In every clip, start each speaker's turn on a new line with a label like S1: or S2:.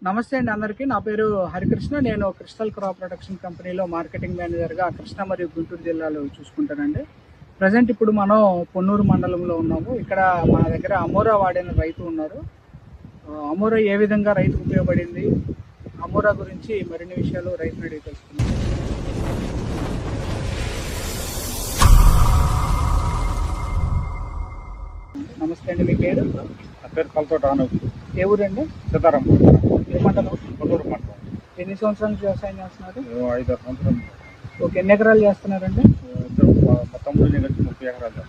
S1: నమస్తే అండి అందరికీ. నా పేరు హరికృష్ణ. నేను క్రిస్టల్ క్రాప్ ప్రొడక్షన్ కంపెనీలో మార్కెటింగ్ మేనేజర్గా కృష్ణా మరియు గుంటూరు జిల్లాలో చూసుకుంటానండి. ప్రజెంట్ ఇప్పుడు మనం పొన్నూరు మండలంలో ఉన్నాము. ఇక్కడ మన దగ్గర అమోరా వాడిన రైతు ఉన్నారు. అమోరా ఏ విధంగా రైతుకు ఉపయోగపడింది, అమోరా గురించి మరిన్ని విషయాలు రైతుని అడిగి తెలుసుకున్నాం. నమస్తే అండి, మీ పేరు?
S2: నా పేరు కలతోట ఆనవ్.
S1: ఏ ఊరండి?
S2: సీతారాం.
S1: ఏ మండలం?
S2: పొన్నూరు మండలం.
S1: ఎన్ని సంవత్సరాలు వ్యవసాయం చేస్తున్నారు?
S2: 5-6 సంవత్సరాలు.
S1: ఓకే, ఎన్ని ఎకరాలు చేస్తున్నారండి?
S2: మొత్తం 30 ఎకరాలు.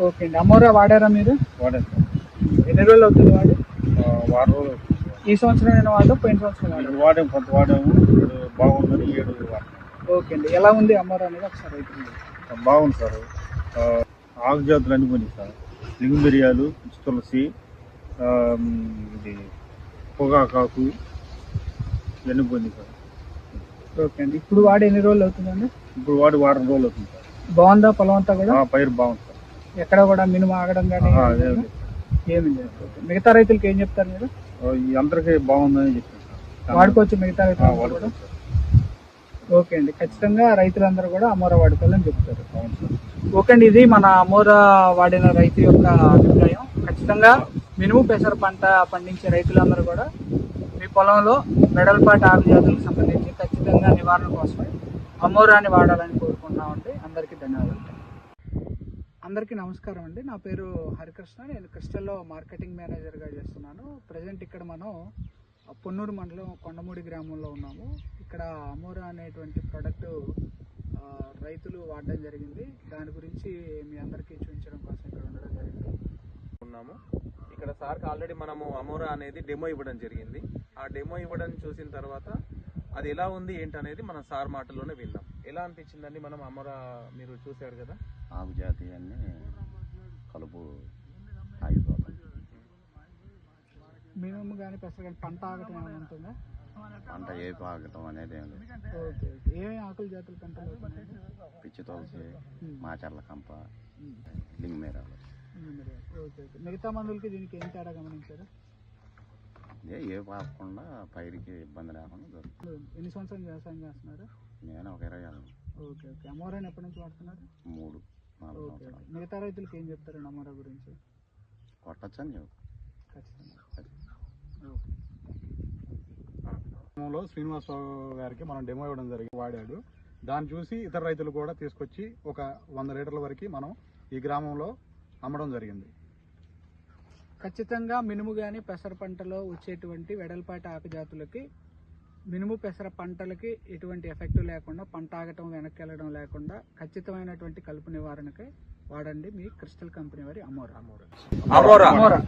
S1: ఓకే అండి. అమోరా వాడారా మీరు?
S2: వాడాను.
S1: ఎన్ని రోజులు అవుతుంది వాడి?
S2: వారం రోజులు.
S1: ఈ సంవత్సరం వాడు, పోయిన సంవత్సరం వాడు?
S2: వాడాము, కొంత వాడాము. ఇప్పుడు బాగుందని 7 వాడాము.
S1: ఓకే అండి. ఎలా ఉంది అమోరా అనేది ఒకసారి రైతు?
S2: బాగుంది సార్. ఆకు జాతులు అన్ని పోయినాయి సార్. లింగు మిరియాలు, తులసి, ఇది పొగాకాకు ఇవన్నీ పోయినాయి సార్.
S1: ఓకే అండి. ఇప్పుడు వాడి ఎన్ని రోజులు అవుతుందండి?
S2: ఇప్పుడు వాడి వారం రోజులు అవుతుంది సార్.
S1: బాగుందా పొలం అంతా కూడా?
S2: పైరు బాగుంది సార్.
S1: ఎక్కడ కూడా మినిమం ఆగడం కానీ ఏమి లేదు. మిగతా రైతులకి ఏం చెప్తారు మీరు?
S2: అందరికీ బాగుందని చెప్పారు సార్.
S1: వాడుకోవచ్చు మిగతా రైతులు కూడా? ఓకే అండి. ఖచ్చితంగా రైతులందరూ కూడా అమోరా వాడుకోవాలని చెప్తారు.
S2: అవును సార్.
S1: ఓకే అండి. ఇది మన అమోరా వాడిన రైతు యొక్క అభిప్రాయం. ఖచ్చితంగా మినుము పెసర పంట పండించే రైతులందరూ కూడా మీ పొలంలో వెడల్పాటి ఆకు జాతులకు సంబంధించి ఖచ్చితంగా నివారణ కోసమే అమోరాని వాడాలని కోరుకుంటున్నామండి. అందరికీ ధన్యవాదాలు. అందరికీ నమస్కారం అండి. నా పేరు హరికృష్ణ. నేను క్రిస్టల్లో మార్కెటింగ్ మేనేజర్గా చేస్తున్నాను. ప్రజెంట్ ఇక్కడ మనం పొన్నూరు మండలం కొండమూడి గ్రామంలో ఉన్నాము. ఇక్కడ అమోరా అనేటువంటి ప్రోడక్ట్ రైతులు వాడడం జరిగింది. దాని గురించి మీ అందరికీ చూపించడం కోసం ఇక్కడ ఉండడం జరిగింది.
S3: ఇక్కడ సార్కి ఆల్రెడీ మనము అమోరా అనేది డెమో ఇవ్వడం జరిగింది. ఆ డెమో ఇవ్వడం చూసిన తర్వాత అది ఎలా ఉంది ఏంటనేది మనం సార్ మాటల్లోనే విన్నాం. ఎలా అనిపించిందండి? మనం అమోరా మీరు చూశారు కదా,
S4: ఆకు జాతి అన్ని కలుపు ఆగిపోతుంది.
S1: మినుము కానీ పెసర కానీ పంట ఆగటం ఏమైనా ఉంటుందా?
S4: పంట ఏ ఆగటం అనేది ఏం లేదు.
S1: ఓకే. ఏమేమి ఆకుల జాతులు పంటలు అవుతున్నాయి?
S4: పిచ్చి తులసి, మాచర్ల కంప, లింగ్ మేరాలు.
S1: ఓకే. మిగతా మందులకి దీనికి ఏం తేడా గమనించారు?
S4: ఏ పాకుండా పైరుకి ఇబ్బంది లేకుండా దొరుకుతుంది.
S1: ఎన్ని సంవత్సరాలు వ్యవసాయం చేస్తున్నారు?
S4: నేను ఒక 20 ఏళ్ళు.
S1: Okay okay. అమోరాని ఎప్పటి నుంచి వాడుతున్నారు?
S4: 3-4 సంవత్సరాలు.
S1: మిగతా రైతులకు ఏం చెప్తారండి అమోరా గురించి?
S4: కొట్టచ్చని చెప్పు.
S1: ఖచ్చితంగా.
S2: గ్రామంలో శ్రీనివాసరావు గారికి మనం డెమో ఇవ్వడం జరిగింది. వాడాడు. దాన్ని చూసి ఇతర రైతులు కూడా తీసుకొచ్చి ఒక 100 లీటర్ల వరకు మనం ఈ గ్రామంలో అమ్మడం జరిగింది.
S1: ఖచ్చితంగా మినుము కానీ పెసర పంటలో వచ్చేటువంటి వెడల్పాటి ఆకు జాతులకి మినుము పెసర పంటలకి ఎటువంటి ఎఫెక్ట్ లేకుండా, పంట ఆగటం వెనక్కి వెళ్ళడం లేకుండా ఖచ్చితమైనటువంటి కలుపు నివారణకై వాడండి మీ క్రిస్టల్ కంపెనీ వారి అమోరా.